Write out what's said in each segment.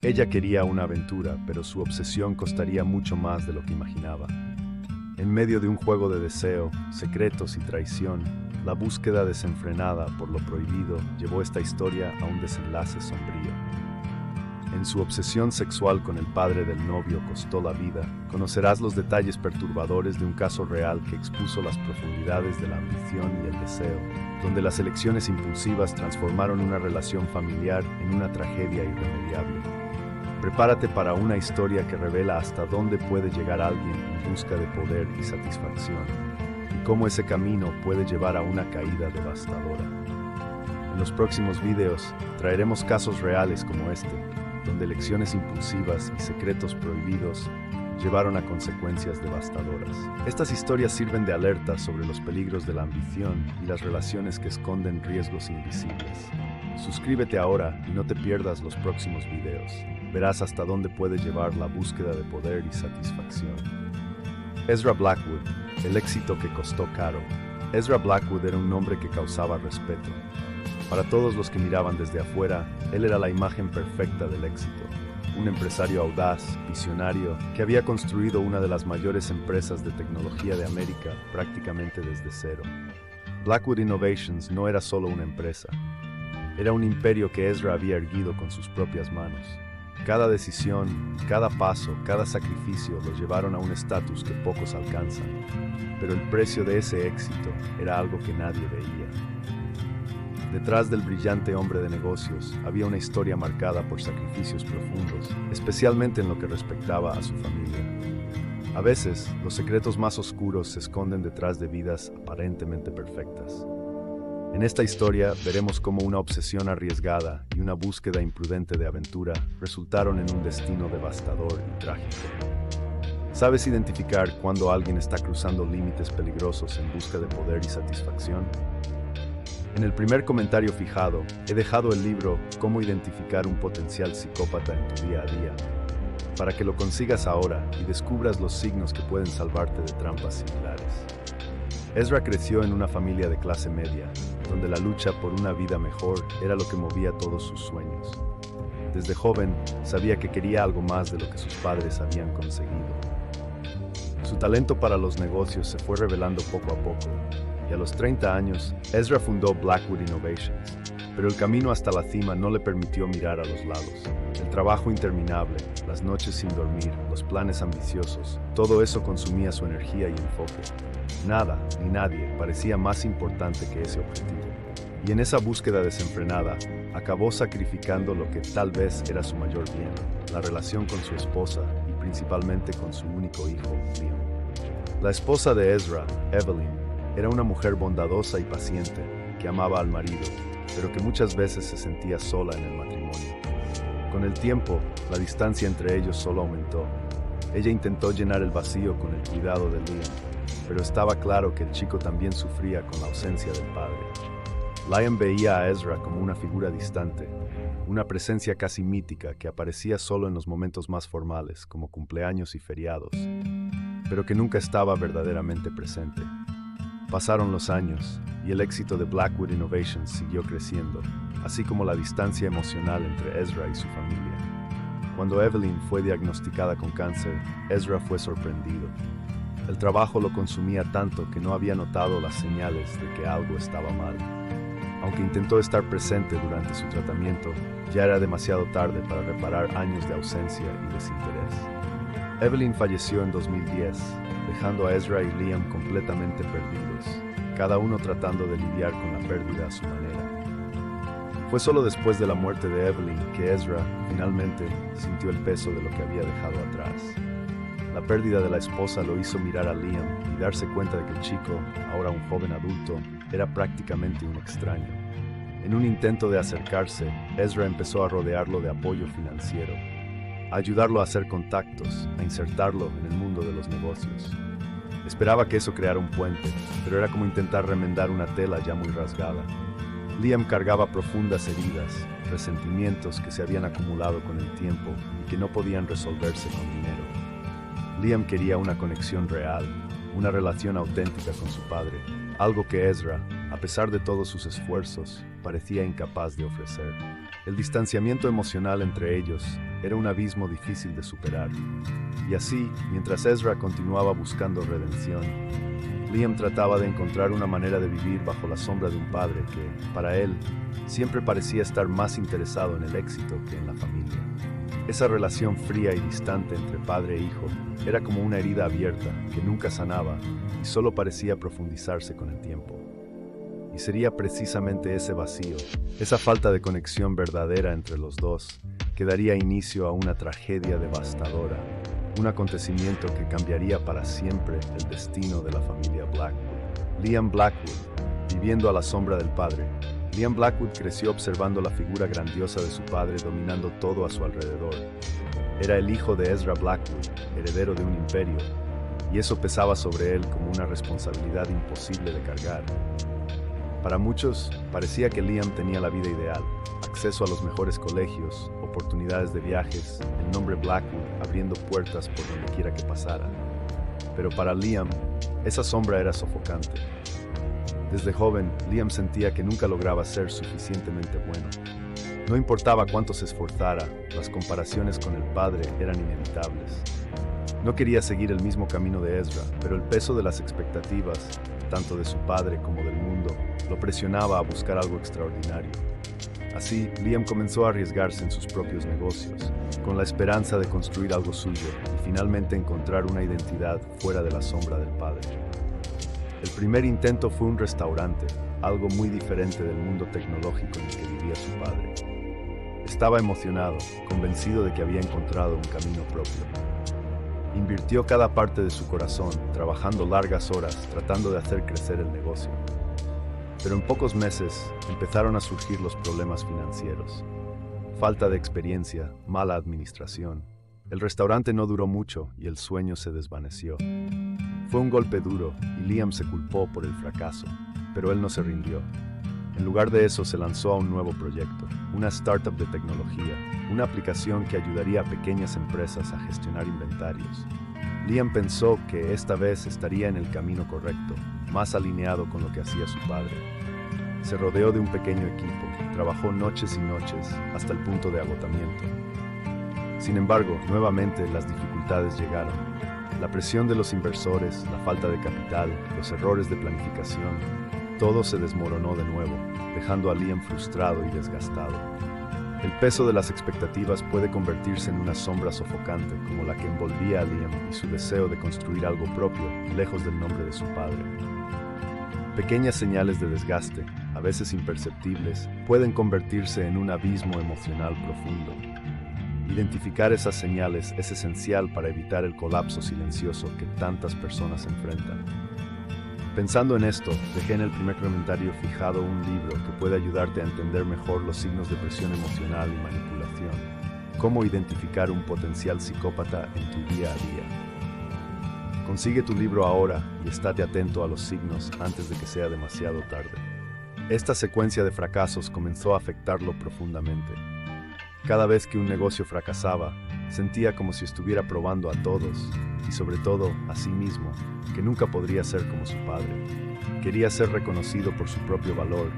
Ella quería una aventura, pero su obsesión costaría mucho más de lo que imaginaba. En medio de un juego de deseo, secretos y traición, la búsqueda desenfrenada por lo prohibido llevó esta historia a un desenlace sombrío. En su obsesión sexual con el padre del novio costó la vida, conocerás los detalles perturbadores de un caso real que expuso las profundidades de la ambición y el deseo, donde las elecciones impulsivas transformaron una relación familiar en una tragedia irremediable. Prepárate para una historia que revela hasta dónde puede llegar alguien en busca de poder y satisfacción, y cómo ese camino puede llevar a una caída devastadora. En los próximos videos traeremos casos reales como este, donde elecciones impulsivas y secretos prohibidos llevaron a consecuencias devastadoras. Estas historias sirven de alerta sobre los peligros de la ambición y las relaciones que esconden riesgos invisibles. Suscríbete ahora y no te pierdas los próximos videos. Verás hasta dónde puede llevar la búsqueda de poder y satisfacción. Ezra Blackwood, el éxito que costó caro. Ezra Blackwood era un hombre que causaba respeto. Para todos los que miraban desde afuera, él era la imagen perfecta del éxito. Un empresario audaz, visionario, que había construido una de las mayores empresas de tecnología de América prácticamente desde cero. Blackwood Innovations no era solo una empresa. Era un imperio que Ezra había erguido con sus propias manos. Cada decisión, cada paso, cada sacrificio los llevaron a un estatus que pocos alcanzan. Pero el precio de ese éxito era algo que nadie veía. Detrás del brillante hombre de negocios había una historia marcada por sacrificios profundos, especialmente en lo que respectaba a su familia. A veces, los secretos más oscuros se esconden detrás de vidas aparentemente perfectas. En esta historia veremos cómo una obsesión arriesgada y una búsqueda imprudente de aventura resultaron en un destino devastador y trágico. ¿Sabes identificar cuando alguien está cruzando límites peligrosos en busca de poder y satisfacción? En el primer comentario fijado, he dejado el libro Cómo identificar un potencial psicópata en tu día a día, para que lo consigas ahora y descubras los signos que pueden salvarte de trampas similares. Ezra creció en una familia de clase media, donde la lucha por una vida mejor era lo que movía todos sus sueños. Desde joven, sabía que quería algo más de lo que sus padres habían conseguido. Su talento para los negocios se fue revelando poco a poco, y a los 30 años, Ezra fundó Blackwood Innovations, pero el camino hasta la cima no le permitió mirar a los lados. El trabajo interminable, las noches sin dormir, los planes ambiciosos, todo eso consumía su energía y enfoque. Nada, ni nadie, parecía más importante que ese objetivo. Y en esa búsqueda desenfrenada, acabó sacrificando lo que tal vez era su mayor bien, la relación con su esposa y principalmente con su único hijo, Liam. La esposa de Ezra, Evelyn, era una mujer bondadosa y paciente, que amaba al marido, pero que muchas veces se sentía sola en el matrimonio. Con el tiempo, la distancia entre ellos solo aumentó. Ella intentó llenar el vacío con el cuidado de Liam, pero estaba claro que el chico también sufría con la ausencia del padre. Liam veía a Ezra como una figura distante, una presencia casi mítica que aparecía solo en los momentos más formales, como cumpleaños y feriados, pero que nunca estaba verdaderamente presente. Pasaron los años, y el éxito de Blackwood Innovations siguió creciendo, así como la distancia emocional entre Ezra y su familia. Cuando Evelyn fue diagnosticada con cáncer, Ezra fue sorprendido. El trabajo lo consumía tanto que no había notado las señales de que algo estaba mal. Aunque intentó estar presente durante su tratamiento, ya era demasiado tarde para reparar años de ausencia y desinterés. Evelyn falleció en 2010, dejando a Ezra y Liam completamente perdidos, cada uno tratando de lidiar con la pérdida a su manera. Fue solo después de la muerte de Evelyn que Ezra, finalmente, sintió el peso de lo que había dejado atrás. La pérdida de la esposa lo hizo mirar a Liam y darse cuenta de que el chico, ahora un joven adulto, era prácticamente un extraño. En un intento de acercarse, Ezra empezó a rodearlo de apoyo financiero, a ayudarlo a hacer contactos, a insertarlo en el mundo de los negocios. Esperaba que eso creara un puente, pero era como intentar remendar una tela ya muy rasgada. Liam cargaba profundas heridas, resentimientos que se habían acumulado con el tiempo y que no podían resolverse con dinero. Liam quería una conexión real, una relación auténtica con su padre, algo que Ezra, a pesar de todos sus esfuerzos, parecía incapaz de ofrecer. El distanciamiento emocional entre ellos era un abismo difícil de superar. Y así, mientras Ezra continuaba buscando redención, Liam trataba de encontrar una manera de vivir bajo la sombra de un padre que, para él, siempre parecía estar más interesado en el éxito que en la familia. Esa relación fría y distante entre padre e hijo era como una herida abierta que nunca sanaba y solo parecía profundizarse con el tiempo. Y sería precisamente ese vacío, esa falta de conexión verdadera entre los dos, que daría inicio a una tragedia devastadora, un acontecimiento que cambiaría para siempre el destino de la familia Blackwood. Liam Blackwood, viviendo a la sombra del padre. Liam Blackwood creció observando la figura grandiosa de su padre dominando todo a su alrededor. Era el hijo de Ezra Blackwood, heredero de un imperio, y eso pesaba sobre él como una responsabilidad imposible de cargar. Para muchos, parecía que Liam tenía la vida ideal, acceso a los mejores colegios, oportunidades de viajes, el nombre Blackwood abriendo puertas por donde quiera que pasara. Pero para Liam, esa sombra era sofocante. Desde joven, Liam sentía que nunca lograba ser suficientemente bueno. No importaba cuánto se esforzara, las comparaciones con el padre eran inevitables. No quería seguir el mismo camino de Ezra, pero el peso de las expectativas, tanto de su padre como del mundo, lo presionaba a buscar algo extraordinario. Así, Liam comenzó a arriesgarse en sus propios negocios, con la esperanza de construir algo suyo y finalmente encontrar una identidad fuera de la sombra del padre. El primer intento fue un restaurante, algo muy diferente del mundo tecnológico en el que vivía su padre. Estaba emocionado, convencido de que había encontrado un camino propio. Invirtió cada parte de su corazón, trabajando largas horas, tratando de hacer crecer el negocio. Pero en pocos meses empezaron a surgir los problemas financieros. Falta de experiencia, mala administración. El restaurante no duró mucho y el sueño se desvaneció. Fue un golpe duro y Liam se culpó por el fracaso, pero él no se rindió. En lugar de eso se lanzó a un nuevo proyecto, una startup de tecnología, una aplicación que ayudaría a pequeñas empresas a gestionar inventarios. Liam pensó que esta vez estaría en el camino correcto, más alineado con lo que hacía su padre. Se rodeó de un pequeño equipo, trabajó noches y noches hasta el punto de agotamiento. Sin embargo, nuevamente las dificultades llegaron. La presión de los inversores, la falta de capital, los errores de planificación, todo se desmoronó de nuevo, dejando a Liam frustrado y desgastado. El peso de las expectativas puede convertirse en una sombra sofocante como la que envolvía a Liam y su deseo de construir algo propio, lejos del nombre de su padre. Pequeñas señales de desgaste, a veces imperceptibles, pueden convertirse en un abismo emocional profundo. Identificar esas señales es esencial para evitar el colapso silencioso que tantas personas enfrentan. Pensando en esto, dejé en el primer comentario fijado un libro que puede ayudarte a entender mejor los signos de presión emocional y manipulación. Cómo identificar un potencial psicópata en tu día a día. Consigue tu libro ahora y estate atento a los signos antes de que sea demasiado tarde. Esta secuencia de fracasos comenzó a afectarlo profundamente. Cada vez que un negocio fracasaba, sentía como si estuviera probando a todos, y sobre todo a sí mismo, que nunca podría ser como su padre. Quería ser reconocido por su propio valor,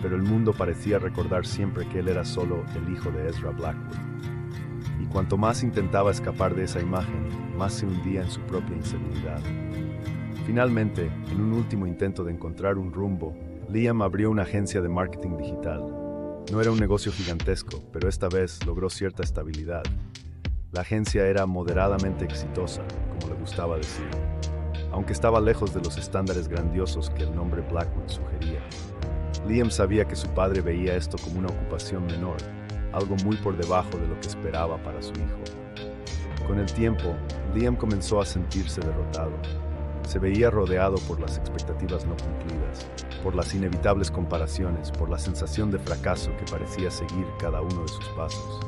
pero el mundo parecía recordar siempre que él era solo el hijo de Ezra Blackwood. Y cuanto más intentaba escapar de esa imagen, más se hundía en su propia inseguridad. Finalmente, en un último intento de encontrar un rumbo, Liam abrió una agencia de marketing digital. No era un negocio gigantesco, pero esta vez logró cierta estabilidad. La agencia era moderadamente exitosa, como le gustaba decir, aunque estaba lejos de los estándares grandiosos que el nombre Blackwood sugería. Liam sabía que su padre veía esto como una ocupación menor, algo muy por debajo de lo que esperaba para su hijo. Con el tiempo, Liam comenzó a sentirse derrotado. Se veía rodeado por las expectativas no cumplidas, por las inevitables comparaciones, por la sensación de fracaso que parecía seguir cada uno de sus pasos.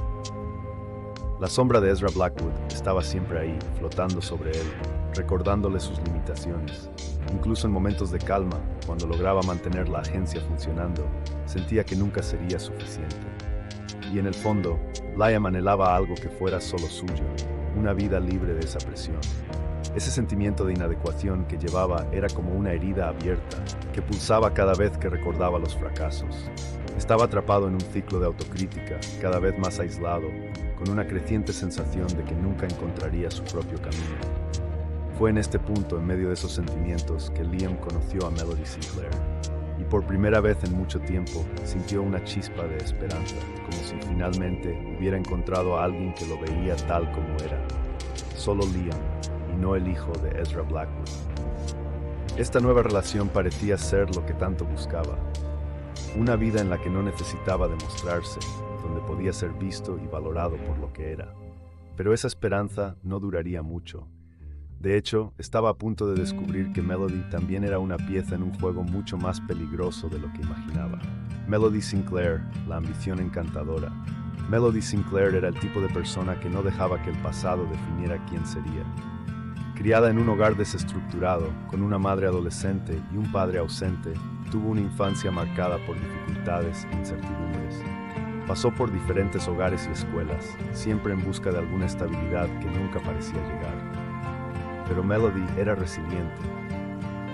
La sombra de Ezra Blackwood estaba siempre ahí, flotando sobre él, recordándole sus limitaciones. Incluso en momentos de calma, cuando lograba mantener la agencia funcionando, sentía que nunca sería suficiente. Y en el fondo, Liam anhelaba algo que fuera solo suyo, una vida libre de esa presión. Ese sentimiento de inadecuación que llevaba era como una herida abierta, que pulsaba cada vez que recordaba los fracasos. Estaba atrapado en un ciclo de autocrítica, cada vez más aislado, con una creciente sensación de que nunca encontraría su propio camino. Fue en este punto, en medio de esos sentimientos, que Liam conoció a Melody Sinclair. Y por primera vez en mucho tiempo sintió una chispa de esperanza, como si finalmente hubiera encontrado a alguien que lo veía tal como era. Solo Liam, y no el hijo de Ezra Blackwood. Esta nueva relación parecía ser lo que tanto buscaba. Una vida en la que no necesitaba demostrarse, donde podía ser visto y valorado por lo que era. Pero esa esperanza no duraría mucho. De hecho, estaba a punto de descubrir que Melody también era una pieza en un juego mucho más peligroso de lo que imaginaba. Melody Sinclair, la ambición encantadora. Melody Sinclair era el tipo de persona que no dejaba que el pasado definiera quién sería. Criada en un hogar desestructurado, con una madre adolescente y un padre ausente, tuvo una infancia marcada por dificultades e incertidumbres. Pasó por diferentes hogares y escuelas, siempre en busca de alguna estabilidad que nunca parecía llegar. Pero Melody era resiliente.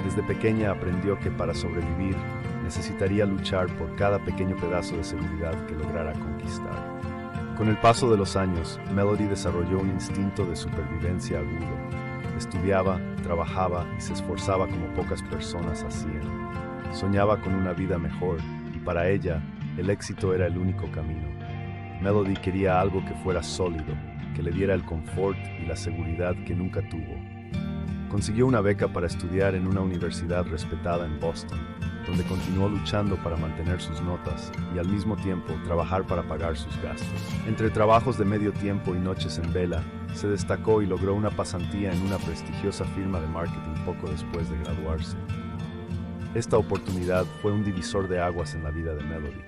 Desde pequeña aprendió que para sobrevivir necesitaría luchar por cada pequeño pedazo de seguridad que lograra conquistar. Con el paso de los años, Melody desarrolló un instinto de supervivencia agudo. Estudiaba, trabajaba y se esforzaba como pocas personas hacían. Soñaba con una vida mejor y para ella, el éxito era el único camino. Melody quería algo que fuera sólido, que le diera el confort y la seguridad que nunca tuvo. Consiguió una beca para estudiar en una universidad respetada en Boston, donde continuó luchando para mantener sus notas y al mismo tiempo trabajar para pagar sus gastos. Entre trabajos de medio tiempo y noches en vela, se destacó y logró una pasantía en una prestigiosa firma de marketing poco después de graduarse. Esta oportunidad fue un divisor de aguas en la vida de Melody.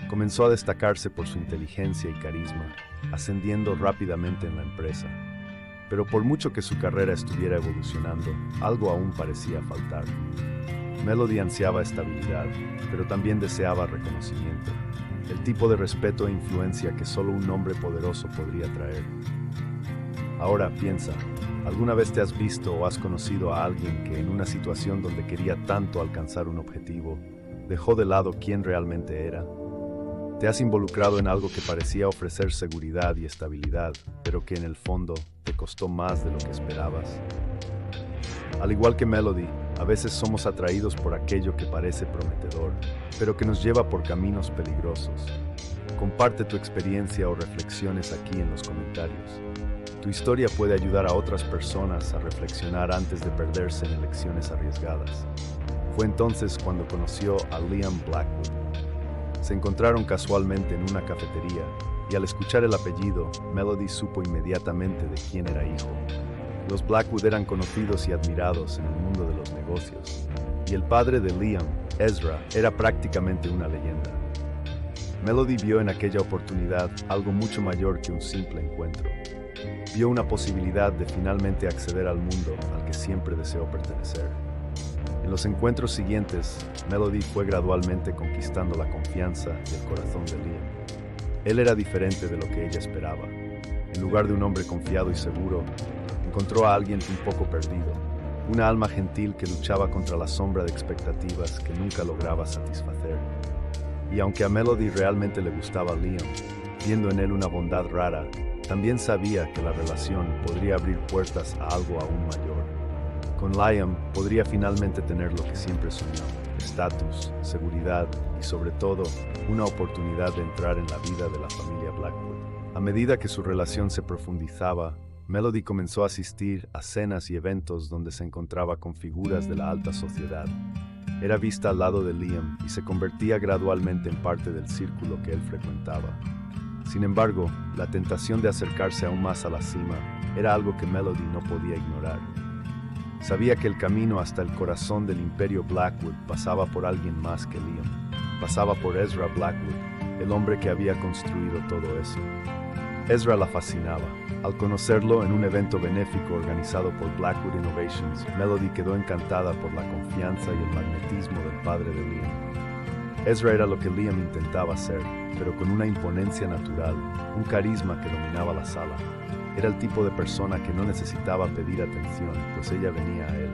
Comenzó a destacarse por su inteligencia y carisma, ascendiendo rápidamente en la empresa. Pero por mucho que su carrera estuviera evolucionando, algo aún parecía faltar. Melody ansiaba estabilidad, pero también deseaba reconocimiento, el tipo de respeto e influencia que solo un hombre poderoso podría traer. Ahora piensa, ¿alguna vez te has visto o has conocido a alguien que en una situación donde quería tanto alcanzar un objetivo, dejó de lado quién realmente era? ¿Te has involucrado en algo que parecía ofrecer seguridad y estabilidad, pero que en el fondo te costó más de lo que esperabas? Al igual que Melody, a veces somos atraídos por aquello que parece prometedor, pero que nos lleva por caminos peligrosos. Comparte tu experiencia o reflexiones aquí en los comentarios. Tu historia puede ayudar a otras personas a reflexionar antes de perderse en elecciones arriesgadas. Fue entonces cuando conoció a Liam Blackwood. Se encontraron casualmente en una cafetería y al escuchar el apellido, Melody supo inmediatamente de quién era hijo. Los Blackwood eran conocidos y admirados en el mundo de los negocios, y el padre de Liam, Ezra, era prácticamente una leyenda. Melody vio en aquella oportunidad algo mucho mayor que un simple encuentro. Vio una posibilidad de finalmente acceder al mundo al que siempre deseó pertenecer. En los encuentros siguientes, Melody fue gradualmente conquistando la confianza y el corazón de Liam. Él era diferente de lo que ella esperaba. En lugar de un hombre confiado y seguro, encontró a alguien un poco perdido, una alma gentil que luchaba contra la sombra de expectativas que nunca lograba satisfacer. Y aunque a Melody realmente le gustaba Liam, viendo en él una bondad rara, también sabía que la relación podría abrir puertas a algo aún mayor. Con Liam podría finalmente tener lo que siempre soñó: estatus, seguridad y sobre todo, una oportunidad de entrar en la vida de la familia Blackwood. A medida que su relación se profundizaba, Melody comenzó a asistir a cenas y eventos donde se encontraba con figuras de la alta sociedad. Era vista al lado de Liam y se convertía gradualmente en parte del círculo que él frecuentaba. Sin embargo, la tentación de acercarse aún más a la cima era algo que Melody no podía ignorar. Sabía que el camino hasta el corazón del imperio Blackwood pasaba por alguien más que Liam. Pasaba por Ezra Blackwood, el hombre que había construido todo eso. Ezra la fascinaba. Al conocerlo en un evento benéfico organizado por Blackwood Innovations, Melody quedó encantada por la confianza y el magnetismo del padre de Liam. Ezra era lo que Liam intentaba ser, pero con una imponencia natural, un carisma que dominaba la sala. Era el tipo de persona que no necesitaba pedir atención, pues ella venía a él.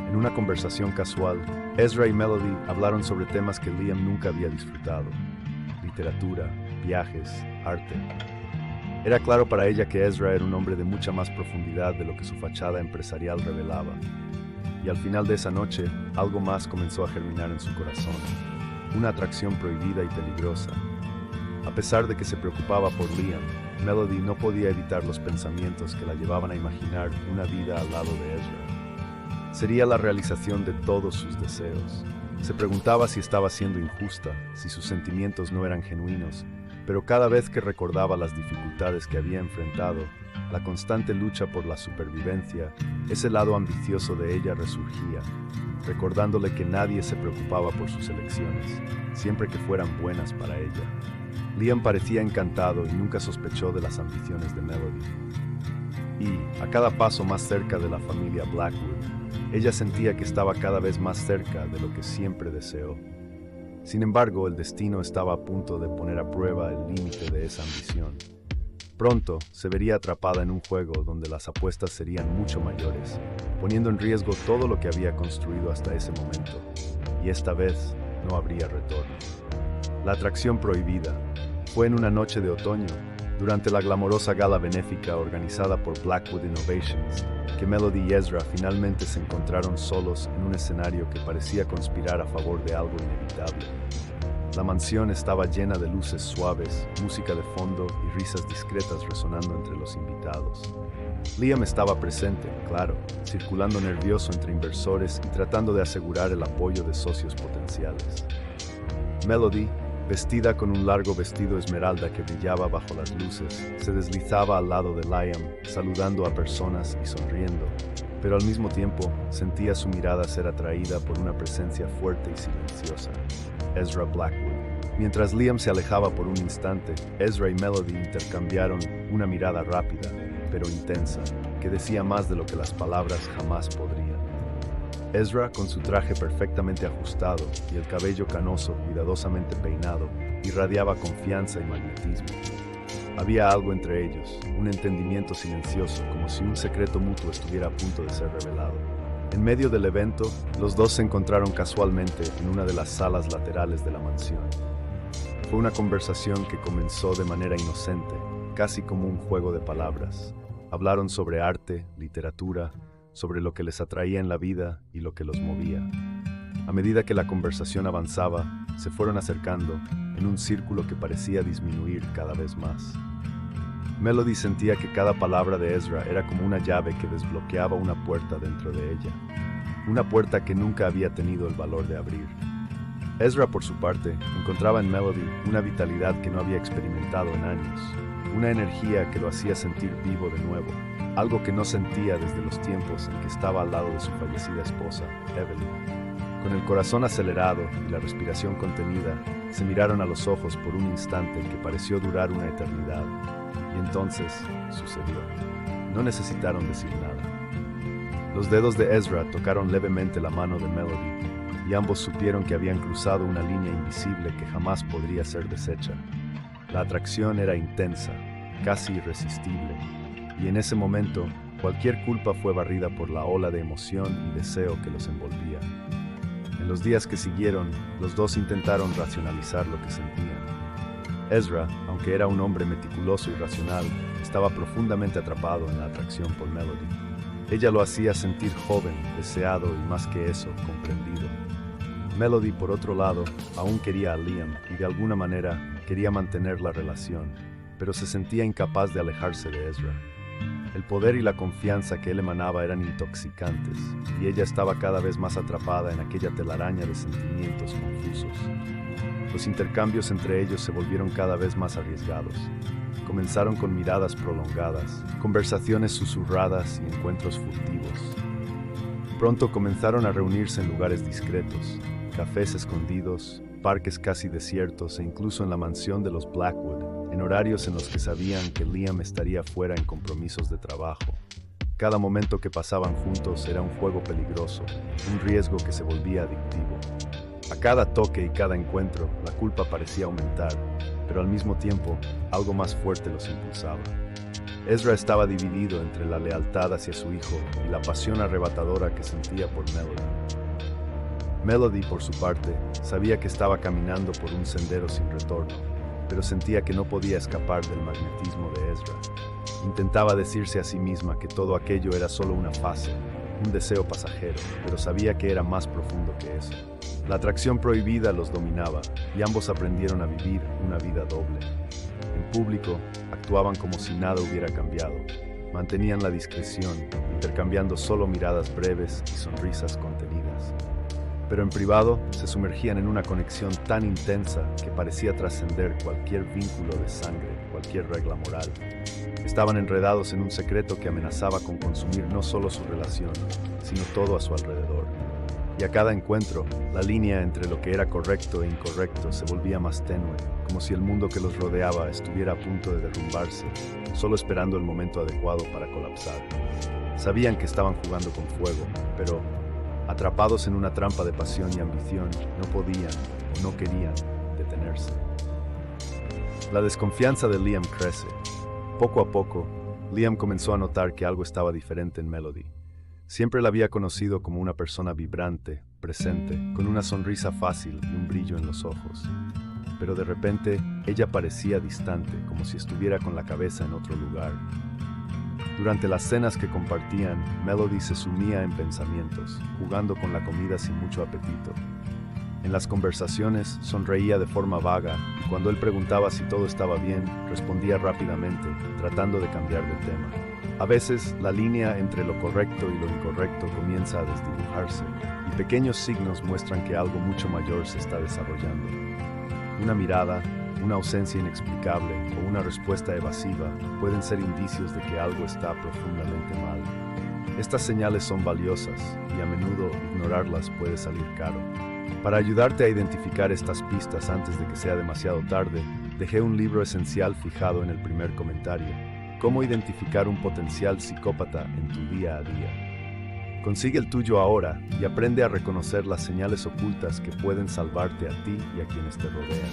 En una conversación casual, Ezra y Melody hablaron sobre temas que Liam nunca había disfrutado: literatura, viajes, arte. Era claro para ella que Ezra era un hombre de mucha más profundidad de lo que su fachada empresarial revelaba. Y al final de esa noche, algo más comenzó a germinar en su corazón. Una atracción prohibida y peligrosa. A pesar de que se preocupaba por Liam, Melody no podía evitar los pensamientos que la llevaban a imaginar una vida al lado de Ezra. Sería la realización de todos sus deseos. Se preguntaba si estaba siendo injusta, si sus sentimientos no eran genuinos, pero cada vez que recordaba las dificultades que había enfrentado, la constante lucha por la supervivencia, ese lado ambicioso de ella resurgía, recordándole que nadie se preocupaba por sus elecciones, siempre que fueran buenas para ella. Liam parecía encantado y nunca sospechó de las ambiciones de Melody. Y, a cada paso más cerca de la familia Blackwood, ella sentía que estaba cada vez más cerca de lo que siempre deseó. Sin embargo, el destino estaba a punto de poner a prueba el límite de esa ambición. Pronto se vería atrapada en un juego donde las apuestas serían mucho mayores, poniendo en riesgo todo lo que había construido hasta ese momento. Y esta vez no habría retorno. La atracción prohibida fue en una noche de otoño, durante la glamorosa gala benéfica organizada por Blackwood Innovations, que Melody y Ezra finalmente se encontraron solos en un escenario que parecía conspirar a favor de algo inevitable. La mansión estaba llena de luces suaves, música de fondo y risas discretas resonando entre los invitados. Liam estaba presente, claro, circulando nervioso entre inversores y tratando de asegurar el apoyo de socios potenciales. Melody, vestida con un largo vestido esmeralda que brillaba bajo las luces, se deslizaba al lado de Liam, saludando a personas y sonriendo, pero al mismo tiempo sentía su mirada ser atraída por una presencia fuerte y silenciosa, Ezra Blackwood. Mientras Liam se alejaba por un instante, Ezra y Melody intercambiaron una mirada rápida, pero intensa, que decía más de lo que las palabras jamás podrían. Ezra, con su traje perfectamente ajustado y el cabello canoso cuidadosamente peinado, irradiaba confianza y magnetismo. Había algo entre ellos, un entendimiento silencioso, como si un secreto mutuo estuviera a punto de ser revelado. En medio del evento, los dos se encontraron casualmente en una de las salas laterales de la mansión. Fue una conversación que comenzó de manera inocente, casi como un juego de palabras. Hablaron sobre arte, literatura, sobre lo que les atraía en la vida y lo que los movía. A medida que la conversación avanzaba, se fueron acercando en un círculo que parecía disminuir cada vez más. Melody sentía que cada palabra de Ezra era como una llave que desbloqueaba una puerta dentro de ella, una puerta que nunca había tenido el valor de abrir. Ezra, por su parte, encontraba en Melody una vitalidad que no había experimentado en años, una energía que lo hacía sentir vivo de nuevo, algo que no sentía desde los tiempos en que estaba al lado de su fallecida esposa, Evelyn. Con el corazón acelerado y la respiración contenida, se miraron a los ojos por un instante que pareció durar una eternidad. Y entonces sucedió. No necesitaron decir nada. Los dedos de Ezra tocaron levemente la mano de Melody, y ambos supieron que habían cruzado una línea invisible que jamás podría ser deshecha. La atracción era intensa, casi irresistible, y en ese momento, cualquier culpa fue barrida por la ola de emoción y deseo que los envolvía. En los días que siguieron, los dos intentaron racionalizar lo que sentían. Ezra, aunque era un hombre meticuloso y racional, estaba profundamente atrapado en la atracción por Melody. Ella lo hacía sentir joven, deseado y, más que eso, comprendido. Melody, por otro lado, aún quería a Liam y de alguna manera quería mantener la relación, pero se sentía incapaz de alejarse de Ezra. El poder y la confianza que él emanaba eran intoxicantes, y ella estaba cada vez más atrapada en aquella telaraña de sentimientos confusos. Los intercambios entre ellos se volvieron cada vez más arriesgados. Comenzaron con miradas prolongadas, conversaciones susurradas y encuentros furtivos. Pronto comenzaron a reunirse en lugares discretos, cafés escondidos, parques casi desiertos e incluso en la mansión de los Blackwood, en horarios en los que sabían que Liam estaría fuera en compromisos de trabajo. Cada momento que pasaban juntos era un juego peligroso, un riesgo que se volvía adictivo. A cada toque y cada encuentro, la culpa parecía aumentar, pero al mismo tiempo, algo más fuerte los impulsaba. Ezra estaba dividido entre la lealtad hacia su hijo y la pasión arrebatadora que sentía por Melody. Melody, por su parte, sabía que estaba caminando por un sendero sin retorno. pero sentía que no podía escapar del magnetismo de Ezra. Intentaba decirse a sí misma que todo aquello era solo una fase, un deseo pasajero, pero sabía que era más profundo que eso. La atracción prohibida los dominaba y ambos aprendieron a vivir una vida doble. En público, actuaban como si nada hubiera cambiado. Mantenían la discreción, intercambiando solo miradas breves y sonrisas contenidas. Pero en privado, se sumergían en una conexión tan intensa que parecía trascender cualquier vínculo de sangre, cualquier regla moral. Estaban enredados en un secreto que amenazaba con consumir no solo su relación, sino todo a su alrededor. Y a cada encuentro, la línea entre lo que era correcto e incorrecto se volvía más tenue, como si el mundo que los rodeaba estuviera a punto de derrumbarse, solo esperando el momento adecuado para colapsar. Sabían que estaban jugando con fuego, pero, atrapados en una trampa de pasión y ambición, no podían o no querían detenerse. La desconfianza de Liam crece. Poco a poco, Liam comenzó a notar que algo estaba diferente en Melody. Siempre la había conocido como una persona vibrante, presente, con una sonrisa fácil y un brillo en los ojos. Pero de repente, ella parecía distante, como si estuviera con la cabeza en otro lugar. Durante las cenas que compartían, Melody se sumía en pensamientos, jugando con la comida sin mucho apetito. En las conversaciones, sonreía de forma vaga, y cuando él preguntaba si todo estaba bien, respondía rápidamente, tratando de cambiar de tema. A veces, la línea entre lo correcto y lo incorrecto comienza a desdibujarse, y pequeños signos muestran que algo mucho mayor se está desarrollando. Una mirada, una ausencia inexplicable o una respuesta evasiva pueden ser indicios de que algo está profundamente mal. Estas señales son valiosas, y a menudo ignorarlas puede salir caro. Para ayudarte a identificar estas pistas antes de que sea demasiado tarde, dejé un libro esencial fijado en el primer comentario: Cómo identificar un potencial psicópata en tu día a día. Consigue el tuyo ahora y aprende a reconocer las señales ocultas que pueden salvarte a ti y a quienes te rodean.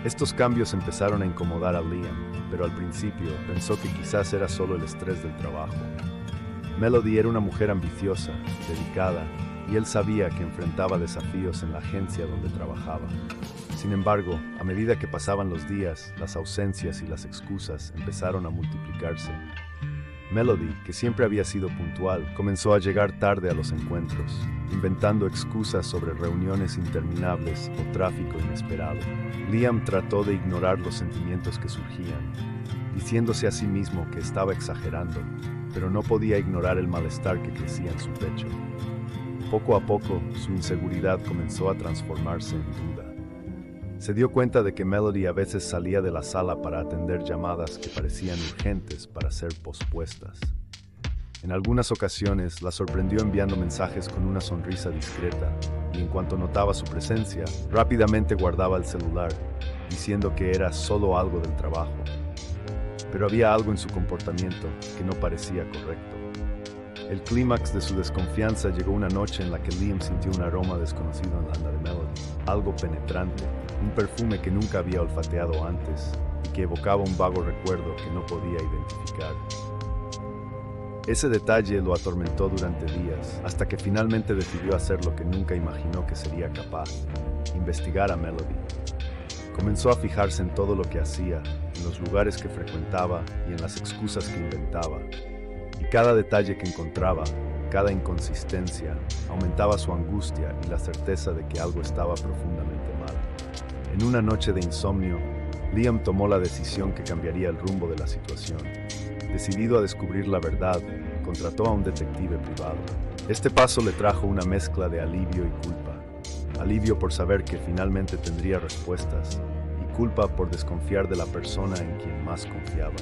Estos cambios empezaron a incomodar a Liam, pero al principio pensó que quizás era solo el estrés del trabajo. Melody era una mujer ambiciosa, dedicada, y él sabía que enfrentaba desafíos en la agencia donde trabajaba. Sin embargo, a medida que pasaban los días, las ausencias y las excusas empezaron a multiplicarse. Melody, que siempre había sido puntual, comenzó a llegar tarde a los encuentros, inventando excusas sobre reuniones interminables o tráfico inesperado. Liam trató de ignorar los sentimientos que surgían, diciéndose a sí mismo que estaba exagerando, pero no podía ignorar el malestar que crecía en su pecho. Poco a poco, su inseguridad comenzó a transformarse en duda. Se dio cuenta de que Melody a veces salía de la sala para atender llamadas que parecían urgentes para ser pospuestas. En algunas ocasiones la sorprendió enviando mensajes con una sonrisa discreta, y en cuanto notaba su presencia, rápidamente guardaba el celular, diciendo que era solo algo del trabajo. Pero había algo en su comportamiento que no parecía correcto. El clímax de su desconfianza llegó una noche en la que Liam sintió un aroma desconocido en la de Melody, algo penetrante, un perfume que nunca había olfateado antes y que evocaba un vago recuerdo que no podía identificar. Ese detalle lo atormentó durante días, hasta que finalmente decidió hacer lo que nunca imaginó que sería capaz: investigar a Melody. Comenzó a fijarse en todo lo que hacía, en los lugares que frecuentaba y en las excusas que inventaba. Y cada detalle que encontraba, cada inconsistencia, aumentaba su angustia y la certeza de que algo estaba profundamente mal. En una noche de insomnio, Liam tomó la decisión que cambiaría el rumbo de la situación. Decidido a descubrir la verdad, contrató a un detective privado. Este paso le trajo una mezcla de alivio y culpa. Alivio por saber que finalmente tendría respuestas, y culpa por desconfiar de la persona en quien más confiaba.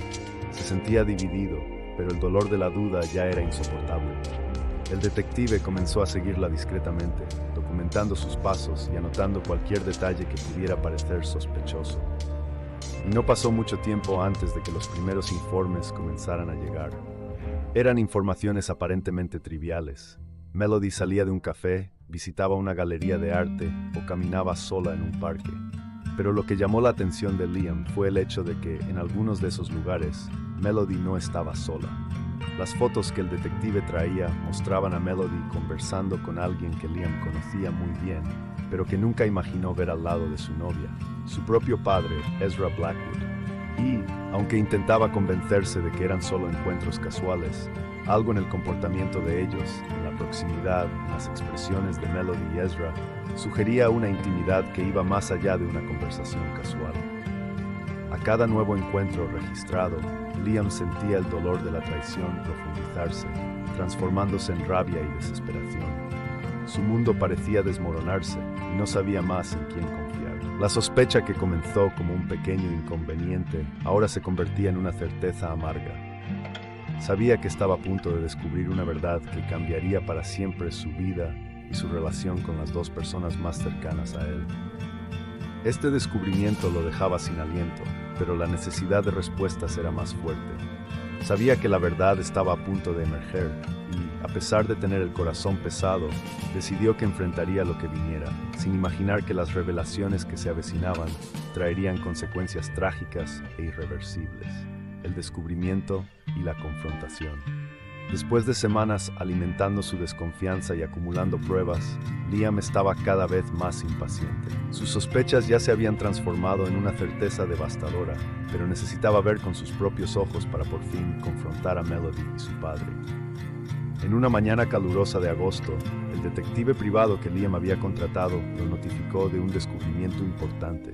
Se sentía dividido, pero el dolor de la duda ya era insoportable. El detective comenzó a seguirla discretamente, documentando sus pasos y anotando cualquier detalle que pudiera parecer sospechoso. Y no pasó mucho tiempo antes de que los primeros informes comenzaran a llegar. Eran informaciones aparentemente triviales. Melody salía de un café, visitaba una galería de arte o caminaba sola en un parque. Pero lo que llamó la atención de Liam fue el hecho de que, en algunos de esos lugares, Melody no estaba sola. Las fotos que el detective traía mostraban a Melody conversando con alguien que Liam conocía muy bien, pero que nunca imaginó ver al lado de su novia, su propio padre, Ezra Blackwood. Y, aunque intentaba convencerse de que eran solo encuentros casuales, algo en el comportamiento de ellos, en la proximidad, en las expresiones de Melody y Ezra, sugería una intimidad que iba más allá de una conversación casual. A cada nuevo encuentro registrado, Liam sentía el dolor de la traición profundizarse, transformándose en rabia y desesperación. Su mundo parecía desmoronarse y no sabía más en quién confiar. La sospecha que comenzó como un pequeño inconveniente ahora se convertía en una certeza amarga. Sabía que estaba a punto de descubrir una verdad que cambiaría para siempre su vida y su relación con las dos personas más cercanas a él. Este descubrimiento lo dejaba sin aliento, pero la necesidad de respuestas era más fuerte. Sabía que la verdad estaba a punto de emerger y, a pesar de tener el corazón pesado, decidió que enfrentaría lo que viniera, sin imaginar que las revelaciones que se avecinaban traerían consecuencias trágicas e irreversibles: el descubrimiento y la confrontación. Después de semanas alimentando su desconfianza y acumulando pruebas, Liam estaba cada vez más impaciente. Sus sospechas ya se habían transformado en una certeza devastadora, pero necesitaba ver con sus propios ojos para por fin confrontar a Melody y su padre. En una mañana calurosa de agosto, el detective privado que Liam había contratado lo notificó de un descubrimiento importante.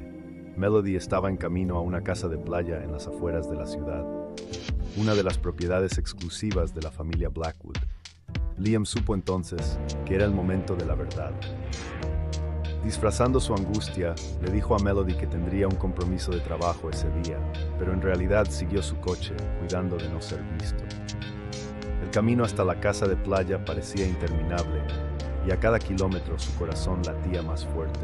Melody estaba en camino a una casa de playa en las afueras de la ciudad, una de las propiedades exclusivas de la familia Blackwood. Liam supo entonces que era el momento de la verdad. Disfrazando su angustia, le dijo a Melody que tendría un compromiso de trabajo ese día, pero en realidad siguió su coche, cuidando de no ser visto. El camino hasta la casa de playa parecía interminable, y a cada kilómetro su corazón latía más fuerte.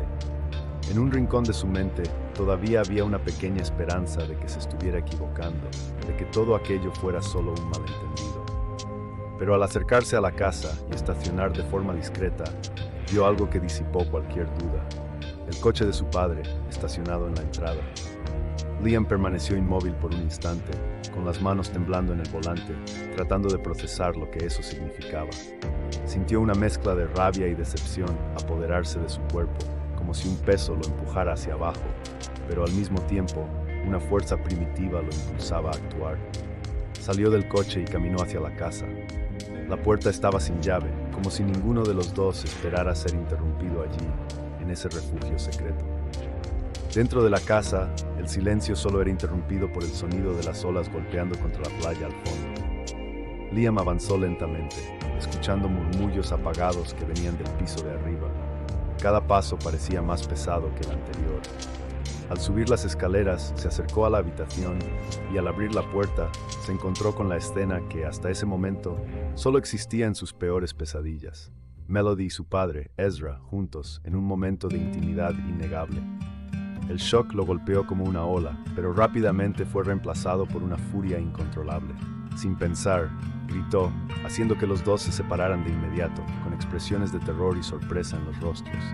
En un rincón de su mente todavía había una pequeña esperanza de que se estuviera equivocando, de que todo aquello fuera solo un malentendido. Pero al acercarse a la casa y estacionar de forma discreta, vio algo que disipó cualquier duda: el coche de su padre, estacionado en la entrada. Liam permaneció inmóvil por un instante, con las manos temblando en el volante, tratando de procesar lo que eso significaba. Sintió una mezcla de rabia y decepción apoderarse de su cuerpo, como si un peso lo empujara hacia abajo, pero al mismo tiempo, una fuerza primitiva lo impulsaba a actuar. Salió del coche y caminó hacia la casa. La puerta estaba sin llave, como si ninguno de los dos esperara ser interrumpido allí, en ese refugio secreto. Dentro de la casa, el silencio solo era interrumpido por el sonido de las olas golpeando contra la playa al fondo. Liam avanzó lentamente, escuchando murmullos apagados que venían del piso de arriba. Cada paso parecía más pesado que el anterior. Al subir las escaleras, se acercó a la habitación y al abrir la puerta, se encontró con la escena que hasta ese momento solo existía en sus peores pesadillas. Melody y su padre, Ezra, juntos, en un momento de intimidad innegable. El shock lo golpeó como una ola, pero rápidamente fue reemplazado por una furia incontrolable. Sin pensar, gritó, haciendo que los dos se separaran de inmediato, con expresiones de terror y sorpresa en los rostros.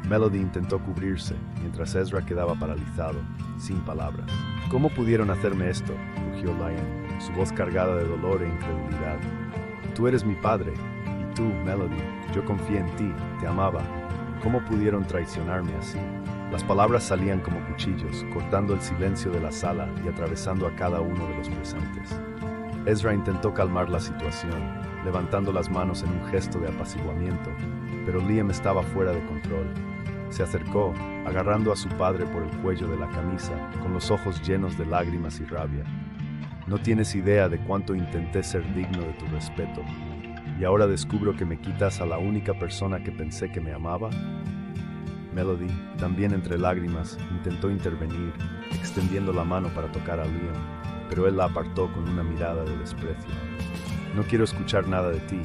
Melody intentó cubrirse, mientras Ezra quedaba paralizado, sin palabras. ¿Cómo pudieron hacerme esto?, rugió Liam, su voz cargada de dolor e incredulidad. Tú eres mi padre, y tú, Melody, yo confié en ti, te amaba. ¿Cómo pudieron traicionarme así? Las palabras salían como cuchillos, cortando el silencio de la sala y atravesando a cada uno de los presentes. Ezra intentó calmar la situación, levantando las manos en un gesto de apaciguamiento, pero Liam estaba fuera de control. Se acercó, agarrando a su padre por el cuello de la camisa, con los ojos llenos de lágrimas y rabia. No tienes idea de cuánto intenté ser digno de tu respeto, y ahora descubro que me quitas a la única persona que pensé que me amaba. Melody, también entre lágrimas, intentó intervenir, extendiendo la mano para tocar a Liam, pero él la apartó con una mirada de desprecio. No quiero escuchar nada de ti,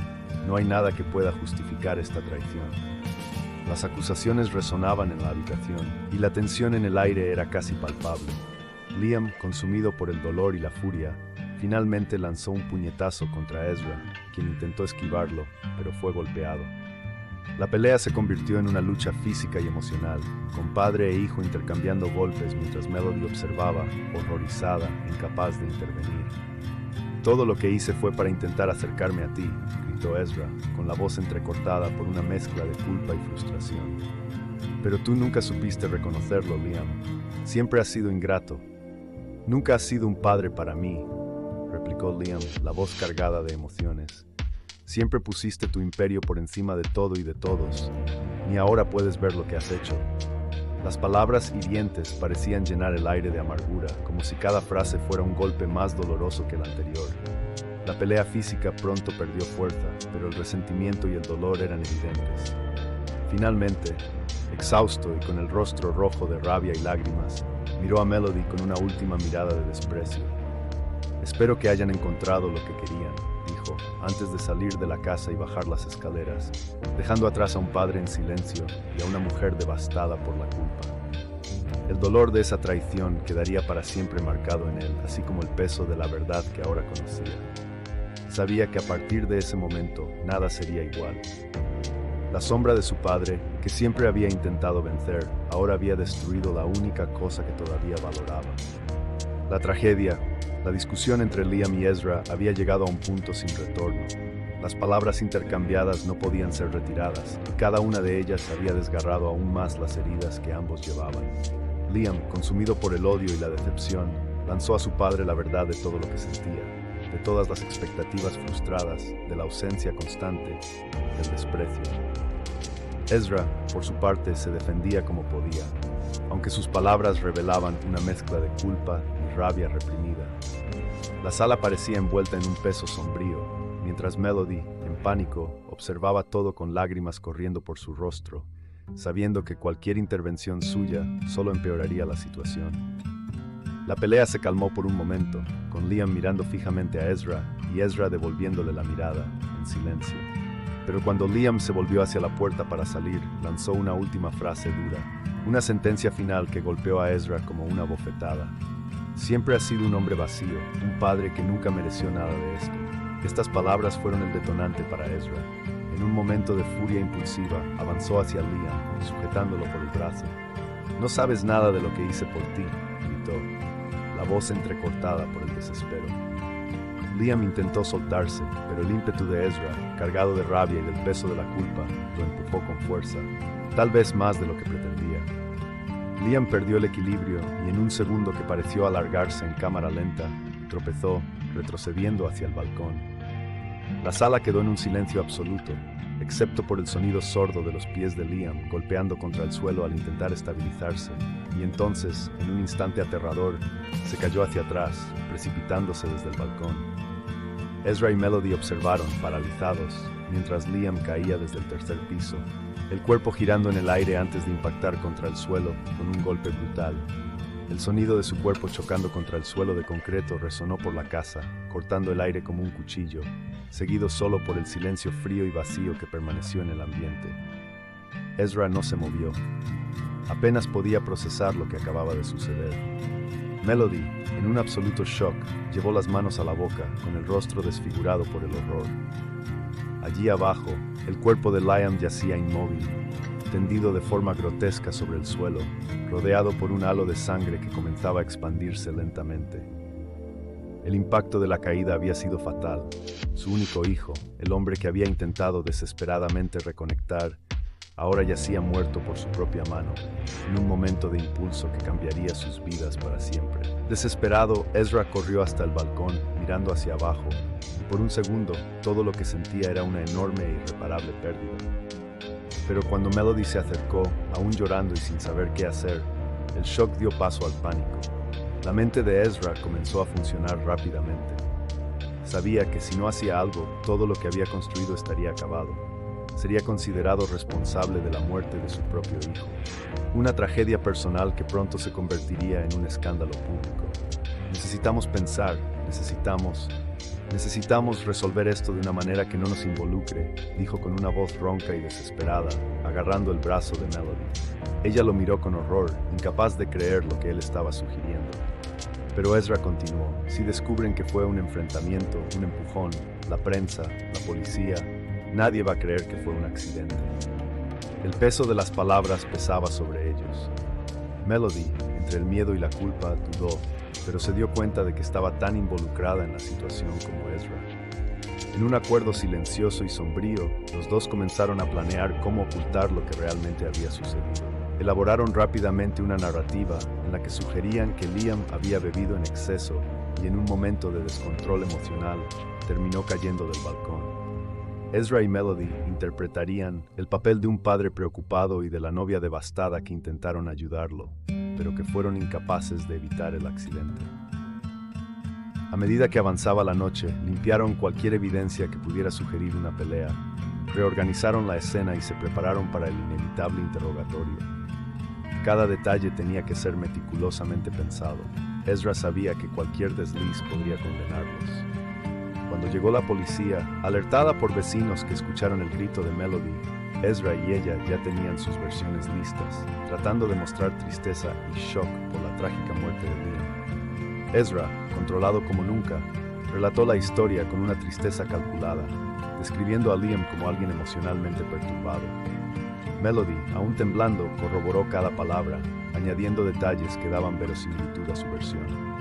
no hay nada que pueda justificar esta traición. Las acusaciones resonaban en la habitación, y la tensión en el aire era casi palpable. Liam, consumido por el dolor y la furia, finalmente lanzó un puñetazo contra Ezra, quien intentó esquivarlo, pero fue golpeado. La pelea se convirtió en una lucha física y emocional, con padre e hijo intercambiando golpes mientras Melody observaba, horrorizada, incapaz de intervenir. Todo lo que hice fue para intentar acercarme a ti, gritó Ezra, con la voz entrecortada por una mezcla de culpa y frustración. Pero tú nunca supiste reconocerlo, Liam. Siempre has sido ingrato. Nunca has sido un padre para mí, replicó Liam, la voz cargada de emociones. Siempre pusiste tu imperio por encima de todo y de todos. Ni ahora puedes ver lo que has hecho. Las palabras hirientes parecían llenar el aire de amargura, como si cada frase fuera un golpe más doloroso que el anterior. La pelea física pronto perdió fuerza, pero el resentimiento y el dolor eran evidentes. Finalmente, exhausto y con el rostro rojo de rabia y lágrimas, miró a Melody con una última mirada de desprecio. Espero que hayan encontrado lo que querían, dijo, antes de salir de la casa y bajar las escaleras, dejando atrás a un padre en silencio y a una mujer devastada por la culpa. El dolor de esa traición quedaría para siempre marcado en él, así como el peso de la verdad que ahora conocía. Sabía que a partir de ese momento nada sería igual. La sombra de su padre, que siempre había intentado vencer, ahora había destruido la única cosa que todavía valoraba. La tragedia, la discusión entre Liam y Ezra había llegado a un punto sin retorno. Las palabras intercambiadas no podían ser retiradas, y cada una de ellas había desgarrado aún más las heridas que ambos llevaban. Liam, consumido por el odio y la decepción, lanzó a su padre la verdad de todo lo que sentía, de todas las expectativas frustradas, de la ausencia constante, del desprecio. Ezra, por su parte, se defendía como podía, aunque sus palabras revelaban una mezcla de culpa y rabia reprimida. La sala parecía envuelta en un peso sombrío, mientras Melody, en pánico, observaba todo con lágrimas corriendo por su rostro, sabiendo que cualquier intervención suya solo empeoraría la situación. La pelea se calmó por un momento, con Liam mirando fijamente a Ezra y Ezra devolviéndole la mirada, en silencio. Pero cuando Liam se volvió hacia la puerta para salir, lanzó una última frase dura, una sentencia final que golpeó a Ezra como una bofetada. Siempre has sido un hombre vacío, un padre que nunca mereció nada de esto. Estas palabras fueron el detonante para Ezra. En un momento de furia impulsiva, avanzó hacia Liam, sujetándolo por el brazo. «No sabes nada de lo que hice por ti», gritó, la voz entrecortada por el desespero. Liam intentó soltarse, pero el ímpetu de Ezra, cargado de rabia y del peso de la culpa, lo empujó con fuerza, tal vez más de lo que pretendía. Liam perdió el equilibrio y en un segundo que pareció alargarse en cámara lenta, tropezó, retrocediendo hacia el balcón. La sala quedó en un silencio absoluto, excepto por el sonido sordo de los pies de Liam golpeando contra el suelo al intentar estabilizarse, y entonces, en un instante aterrador, se cayó hacia atrás, precipitándose desde el balcón. Ezra y Melody observaron, paralizados, mientras Liam caía desde el tercer piso, el cuerpo girando en el aire antes de impactar contra el suelo con un golpe brutal. El sonido de su cuerpo chocando contra el suelo de concreto resonó por la casa, cortando el aire como un cuchillo, seguido solo por el silencio frío y vacío que permaneció en el ambiente. Ezra no se movió. Apenas podía procesar lo que acababa de suceder. Melody, en un absoluto shock, llevó las manos a la boca, con el rostro desfigurado por el horror. Allí abajo, el cuerpo de Liam yacía inmóvil, tendido de forma grotesca sobre el suelo, rodeado por un halo de sangre que comenzaba a expandirse lentamente. El impacto de la caída había sido fatal. Su único hijo, el hombre que había intentado desesperadamente reconectar, ahora yacía muerto por su propia mano, en un momento de impulso que cambiaría sus vidas para siempre. Desesperado, Ezra corrió hasta el balcón, mirando hacia abajo, y por un segundo, todo lo que sentía era una enorme e irreparable pérdida. Pero cuando Melody se acercó, aún llorando y sin saber qué hacer, el shock dio paso al pánico. La mente de Ezra comenzó a funcionar rápidamente. Sabía que si no hacía algo, todo lo que había construido estaría acabado. Sería considerado responsable de la muerte de su propio hijo. Una tragedia personal que pronto se convertiría en un escándalo público. Necesitamos pensar, necesitamos resolver esto de una manera que no nos involucre, dijo con una voz ronca y desesperada, agarrando el brazo de Melody. Ella lo miró con horror, incapaz de creer lo que él estaba sugiriendo. Pero Ezra continuó. Si descubren que fue un enfrentamiento, un empujón, la prensa, la policía, nadie va a creer que fue un accidente. El peso de las palabras pesaba sobre ellos. Melody, entre el miedo y la culpa, dudó, pero se dio cuenta de que estaba tan involucrada en la situación como Ezra. En un acuerdo silencioso y sombrío, los dos comenzaron a planear cómo ocultar lo que realmente había sucedido. Elaboraron rápidamente una narrativa en la que sugerían que Liam había bebido en exceso y en un momento de descontrol emocional terminó cayendo del balcón. Ezra y Melody interpretarían el papel de un padre preocupado y de la novia devastada que intentaron ayudarlo, pero que fueron incapaces de evitar el accidente. A medida que avanzaba la noche, limpiaron cualquier evidencia que pudiera sugerir una pelea, reorganizaron la escena y se prepararon para el inevitable interrogatorio. Cada detalle tenía que ser meticulosamente pensado. Ezra sabía que cualquier desliz podría condenarlos. Cuando llegó la policía, alertada por vecinos que escucharon el grito de Melody, Ezra y ella ya tenían sus versiones listas, tratando de mostrar tristeza y shock por la trágica muerte de Liam. Ezra, controlado como nunca, relató la historia con una tristeza calculada, describiendo a Liam como alguien emocionalmente perturbado. Melody, aún temblando, corroboró cada palabra, añadiendo detalles que daban verosimilitud a su versión.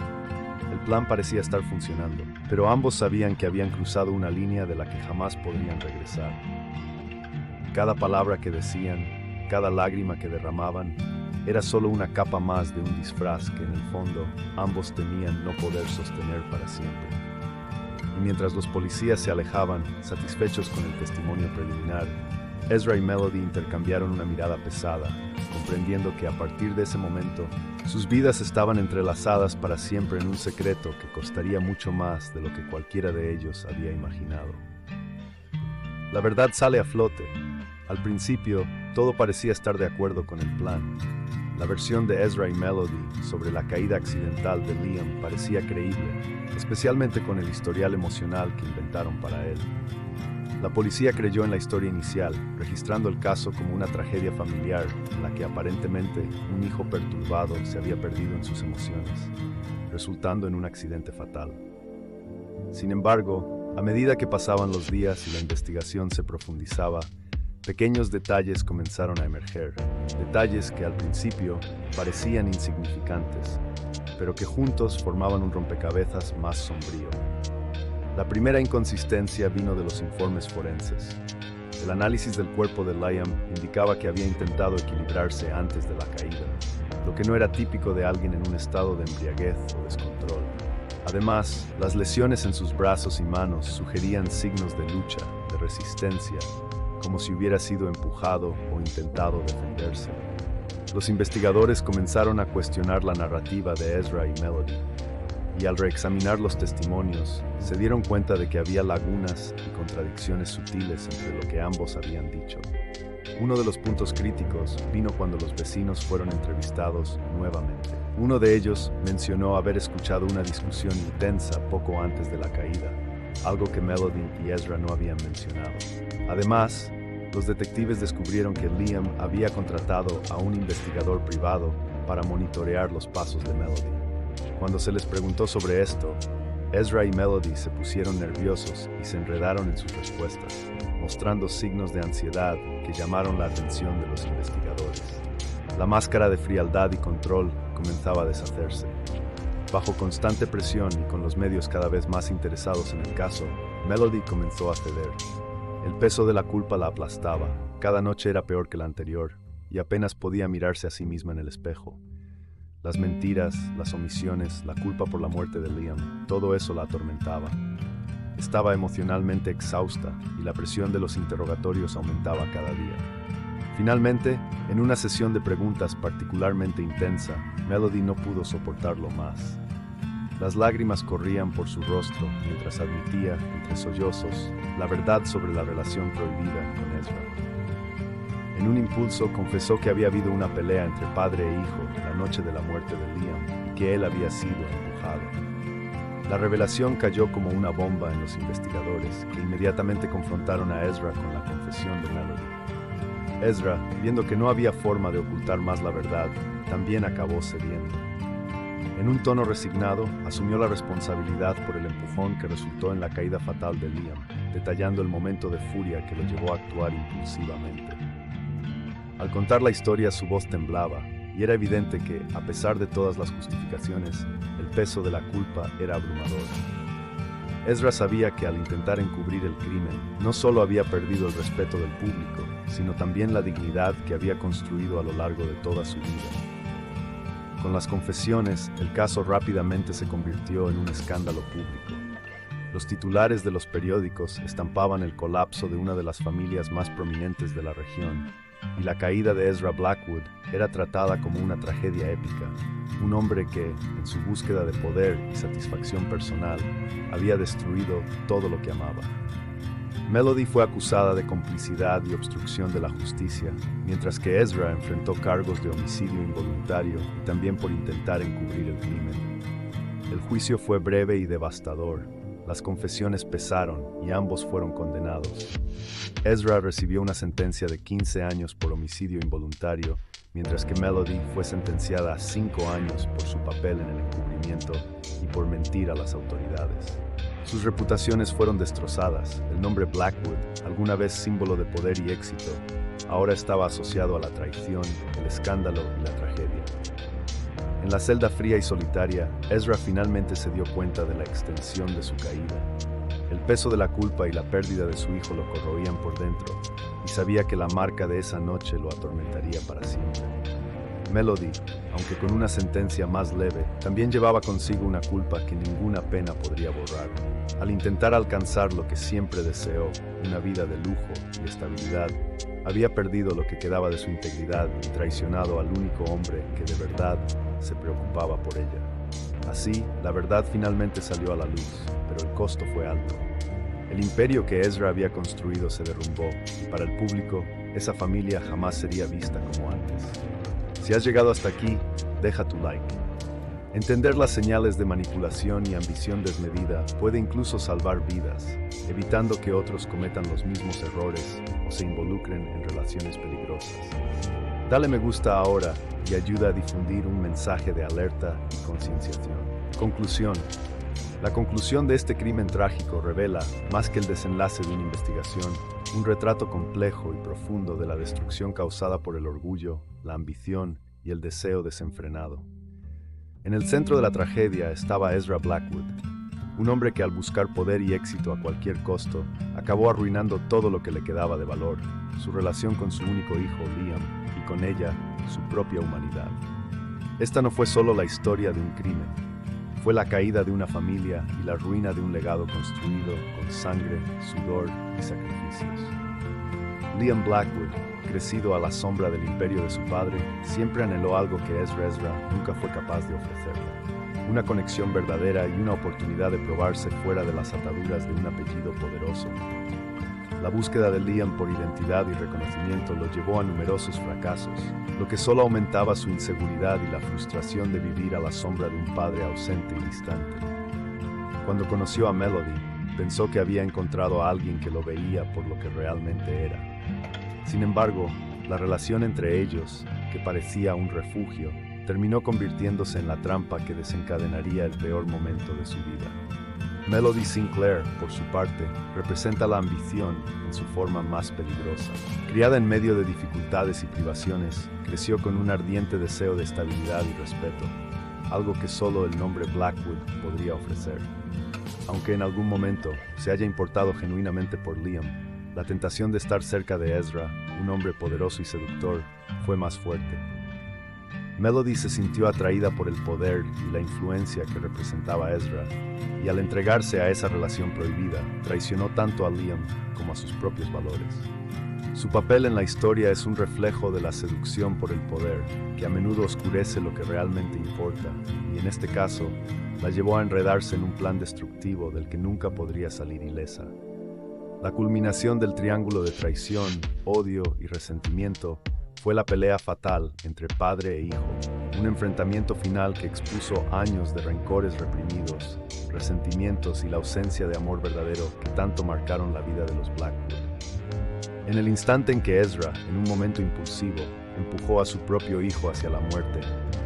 El plan parecía estar funcionando, pero ambos sabían que habían cruzado una línea de la que jamás podrían regresar. Cada palabra que decían, cada lágrima que derramaban, era solo una capa más de un disfraz que en el fondo ambos temían no poder sostener para siempre. Y mientras los policías se alejaban, satisfechos con el testimonio preliminar, Ezra y Melody intercambiaron una mirada pesada, comprendiendo que a partir de ese momento, sus vidas estaban entrelazadas para siempre en un secreto que costaría mucho más de lo que cualquiera de ellos había imaginado. La verdad sale a flote. Al principio, todo parecía estar de acuerdo con el plan. La versión de Ezra y Melody sobre la caída accidental de Liam parecía creíble, especialmente con el historial emocional que inventaron para él. La policía creyó en la historia inicial, registrando el caso como una tragedia familiar en la que aparentemente un hijo perturbado se había perdido en sus emociones, resultando en un accidente fatal. Sin embargo, a medida que pasaban los días y la investigación se profundizaba, pequeños detalles comenzaron a emerger, detalles que al principio parecían insignificantes, pero que juntos formaban un rompecabezas más sombrío. La primera inconsistencia vino de los informes forenses. El análisis del cuerpo de Liam indicaba que había intentado equilibrarse antes de la caída, lo que no era típico de alguien en un estado de embriaguez o descontrol. Además, las lesiones en sus brazos y manos sugerían signos de lucha, de resistencia, como si hubiera sido empujado o intentado defenderse. Los investigadores comenzaron a cuestionar la narrativa de Ezra y Melody, y al reexaminar los testimonios, se dieron cuenta de que había lagunas y contradicciones sutiles entre lo que ambos habían dicho. Uno de los puntos críticos vino cuando los vecinos fueron entrevistados nuevamente. Uno de ellos mencionó haber escuchado una discusión intensa poco antes de la caída, algo que Melody y Ezra no habían mencionado. Además, los detectives descubrieron que Liam había contratado a un investigador privado para monitorear los pasos de Melody. Cuando se les preguntó sobre esto, Ezra y Melody se pusieron nerviosos y se enredaron en sus respuestas, mostrando signos de ansiedad que llamaron la atención de los investigadores. La máscara de frialdad y control comenzaba a deshacerse. Bajo constante presión y con los medios cada vez más interesados en el caso, Melody comenzó a ceder. El peso de la culpa la aplastaba, cada noche era peor que la anterior, y apenas podía mirarse a sí misma en el espejo. Las mentiras, las omisiones, la culpa por la muerte de Liam, todo eso la atormentaba. Estaba emocionalmente exhausta y la presión de los interrogatorios aumentaba cada día. Finalmente, en una sesión de preguntas particularmente intensa, Melody no pudo soportarlo más. Las lágrimas corrían por su rostro mientras admitía, entre sollozos, la verdad sobre la relación prohibida con Ezra. En un impulso confesó que había habido una pelea entre padre e hijo la noche de la muerte de Liam y que él había sido empujado. La revelación cayó como una bomba en los investigadores, que inmediatamente confrontaron a Ezra con la confesión de Melody. Ezra, viendo que no había forma de ocultar más la verdad, también acabó cediendo. En un tono resignado, asumió la responsabilidad por el empujón que resultó en la caída fatal de Liam, detallando el momento de furia que lo llevó a actuar impulsivamente. Al contar la historia, su voz temblaba, y era evidente que, a pesar de todas las justificaciones, el peso de la culpa era abrumador. Ezra sabía que al intentar encubrir el crimen, no solo había perdido el respeto del público, sino también la dignidad que había construido a lo largo de toda su vida. Con las confesiones, el caso rápidamente se convirtió en un escándalo público. Los titulares de los periódicos estampaban el colapso de una de las familias más prominentes de la región, y la caída de Ezra Blackwood era tratada como una tragedia épica, un hombre que, en su búsqueda de poder y satisfacción personal, había destruido todo lo que amaba. Melody fue acusada de complicidad y obstrucción de la justicia, mientras que Ezra enfrentó cargos de homicidio involuntario y también por intentar encubrir el crimen. El juicio fue breve y devastador. Las confesiones pesaron y ambos fueron condenados. Ezra recibió una sentencia de 15 años por homicidio involuntario, mientras que Melody fue sentenciada a 5 años por su papel en el encubrimiento y por mentir a las autoridades. Sus reputaciones fueron destrozadas. El nombre Blackwood, alguna vez símbolo de poder y éxito, ahora estaba asociado a la traición, el escándalo y la tragedia. En la celda fría y solitaria, Ezra finalmente se dio cuenta de la extensión de su caída. El peso de la culpa y la pérdida de su hijo lo corroían por dentro, y sabía que la marca de esa noche lo atormentaría para siempre. Melody, aunque con una sentencia más leve, también llevaba consigo una culpa que ninguna pena podría borrar. Al intentar alcanzar lo que siempre deseó, una vida de lujo y estabilidad, había perdido lo que quedaba de su integridad y traicionado al único hombre que de verdad se preocupaba por ella. Así, la verdad finalmente salió a la luz, pero el costo fue alto. El imperio que Ezra había construido se derrumbó, y para el público, esa familia jamás sería vista como antes. Si has llegado hasta aquí, deja tu like. Entender las señales de manipulación y ambición desmedida puede incluso salvar vidas, evitando que otros cometan los mismos errores o se involucren en relaciones peligrosas. Dale me gusta ahora y ayuda a difundir un mensaje de alerta y concienciación. Conclusión. La conclusión de este crimen trágico revela, más que el desenlace de una investigación, un retrato complejo y profundo de la destrucción causada por el orgullo, la ambición y el deseo desenfrenado. En el centro de la tragedia estaba Ezra Blackwood, un hombre que al buscar poder y éxito a cualquier costo, acabó arruinando todo lo que le quedaba de valor, su relación con su único hijo, Liam, y con ella, su propia humanidad. Esta no fue solo la historia de un crimen, fue la caída de una familia y la ruina de un legado construido con sangre, sudor y sacrificios. Liam Blackwood, crecido a la sombra del imperio de su padre, siempre anheló algo que Ezra nunca fue capaz de ofrecerle. Una conexión verdadera y una oportunidad de probarse fuera de las ataduras de un apellido poderoso. La búsqueda de Liam por identidad y reconocimiento lo llevó a numerosos fracasos, lo que solo aumentaba su inseguridad y la frustración de vivir a la sombra de un padre ausente y distante. Cuando conoció a Melody, pensó que había encontrado a alguien que lo veía por lo que realmente era. Sin embargo, la relación entre ellos, que parecía un refugio, terminó convirtiéndose en la trampa que desencadenaría el peor momento de su vida. Melody Sinclair, por su parte, representa la ambición en su forma más peligrosa. Criada en medio de dificultades y privaciones, creció con un ardiente deseo de estabilidad y respeto, algo que solo el nombre Blackwood podría ofrecer. Aunque en algún momento se haya importado genuinamente por Liam, la tentación de estar cerca de Ezra, un hombre poderoso y seductor, fue más fuerte. Melody se sintió atraída por el poder y la influencia que representaba Ezra, y al entregarse a esa relación prohibida, traicionó tanto a Liam como a sus propios valores. Su papel en la historia es un reflejo de la seducción por el poder, que a menudo oscurece lo que realmente importa, y en este caso, la llevó a enredarse en un plan destructivo del que nunca podría salir ilesa. La culminación del triángulo de traición, odio y resentimiento fue la pelea fatal entre padre e hijo, un enfrentamiento final que expuso años de rencores reprimidos, resentimientos y la ausencia de amor verdadero que tanto marcaron la vida de los Blackwood. En el instante en que Ezra, en un momento impulsivo, empujó a su propio hijo hacia la muerte,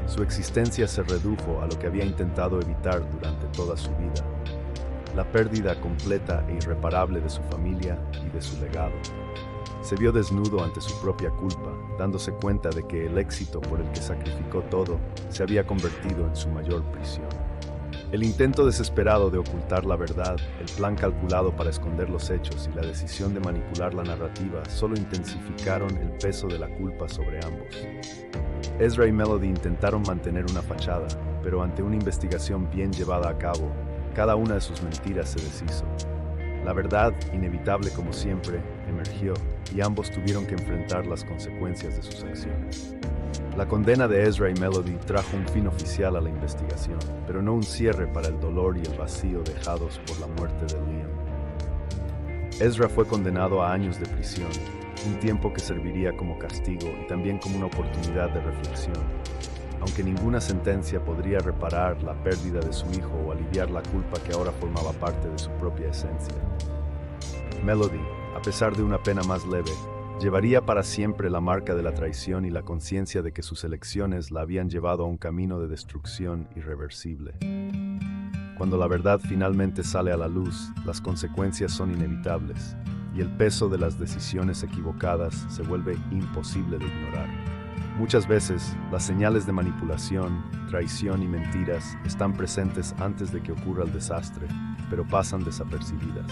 su existencia se redujo a lo que había intentado evitar durante toda su vida: la pérdida completa e irreparable de su familia y de su legado. Se vio desnudo ante su propia culpa, dándose cuenta de que el éxito por el que sacrificó todo se había convertido en su mayor prisión. El intento desesperado de ocultar la verdad, el plan calculado para esconder los hechos y la decisión de manipular la narrativa solo intensificaron el peso de la culpa sobre ambos. Ezra y Melody intentaron mantener una fachada, pero ante una investigación bien llevada a cabo, cada una de sus mentiras se deshizo. La verdad, inevitable como siempre, emergió y ambos tuvieron que enfrentar las consecuencias de sus acciones. La condena de Ezra y Melody trajo un fin oficial a la investigación, pero no un cierre para el dolor y el vacío dejados por la muerte de Liam. Ezra fue condenado a años de prisión, un tiempo que serviría como castigo y también como una oportunidad de reflexión, aunque ninguna sentencia podría reparar la pérdida de su hijo o aliviar la culpa que ahora formaba parte de su propia esencia. Melody, a pesar de una pena más leve, llevaría para siempre la marca de la traición y la conciencia de que sus elecciones la habían llevado a un camino de destrucción irreversible. Cuando la verdad finalmente sale a la luz, las consecuencias son inevitables, y el peso de las decisiones equivocadas se vuelve imposible de ignorar. Muchas veces, las señales de manipulación, traición y mentiras están presentes antes de que ocurra el desastre, pero pasan desapercibidas.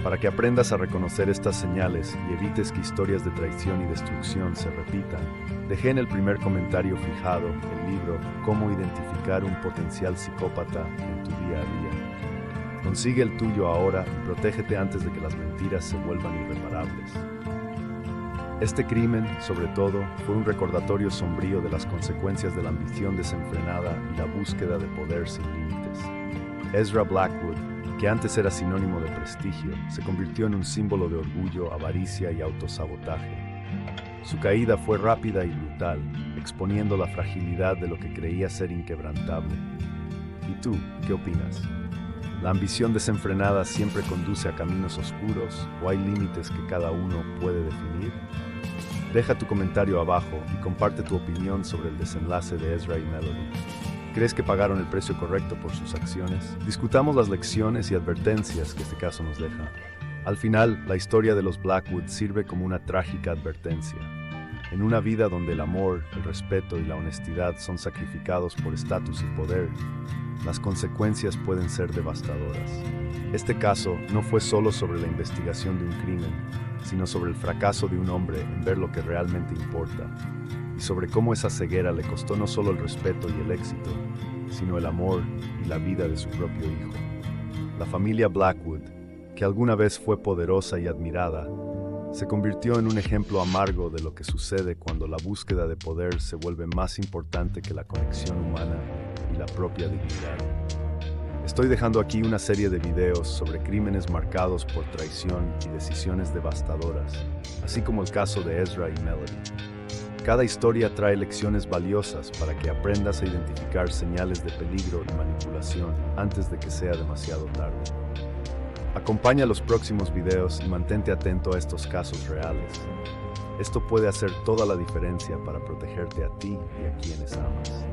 Para que aprendas a reconocer estas señales y evites que historias de traición y destrucción se repitan, dejé en el primer comentario fijado el libro Cómo identificar un potencial psicópata en tu día a día. Consigue el tuyo ahora y protégete antes de que las mentiras se vuelvan irreparables. Este crimen, sobre todo, fue un recordatorio sombrío de las consecuencias de la ambición desenfrenada y la búsqueda de poder sin límites. Ezra Blackwood, que antes era sinónimo de prestigio, se convirtió en un símbolo de orgullo, avaricia y autosabotaje. Su caída fue rápida y brutal, exponiendo la fragilidad de lo que creía ser inquebrantable. ¿Y tú, qué opinas? ¿La ambición desenfrenada siempre conduce a caminos oscuros o hay límites que cada uno puede definir? Deja tu comentario abajo y comparte tu opinión sobre el desenlace de Ezra y Melody. ¿Crees que pagaron el precio correcto por sus acciones? Discutamos las lecciones y advertencias que este caso nos deja. Al final, la historia de los Blackwood sirve como una trágica advertencia. En una vida donde el amor, el respeto y la honestidad son sacrificados por estatus y poder, las consecuencias pueden ser devastadoras. Este caso no fue solo sobre la investigación de un crimen, sino sobre el fracaso de un hombre en ver lo que realmente importa, y sobre cómo esa ceguera le costó no solo el respeto y el éxito, sino el amor y la vida de su propio hijo. La familia Blackwood, que alguna vez fue poderosa y admirada, se convirtió en un ejemplo amargo de lo que sucede cuando la búsqueda de poder se vuelve más importante que la conexión humana y la propia dignidad. Estoy dejando aquí una serie de videos sobre crímenes marcados por traición y decisiones devastadoras, así como el caso de Ezra y Melody. Cada historia trae lecciones valiosas para que aprendas a identificar señales de peligro y manipulación antes de que sea demasiado tarde. Acompaña los próximos videos y mantente atento a estos casos reales. Esto puede hacer toda la diferencia para protegerte a ti y a quienes amas.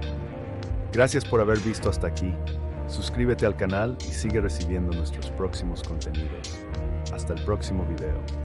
Gracias por haber visto hasta aquí. Suscríbete al canal y sigue recibiendo nuestros próximos contenidos. Hasta el próximo video.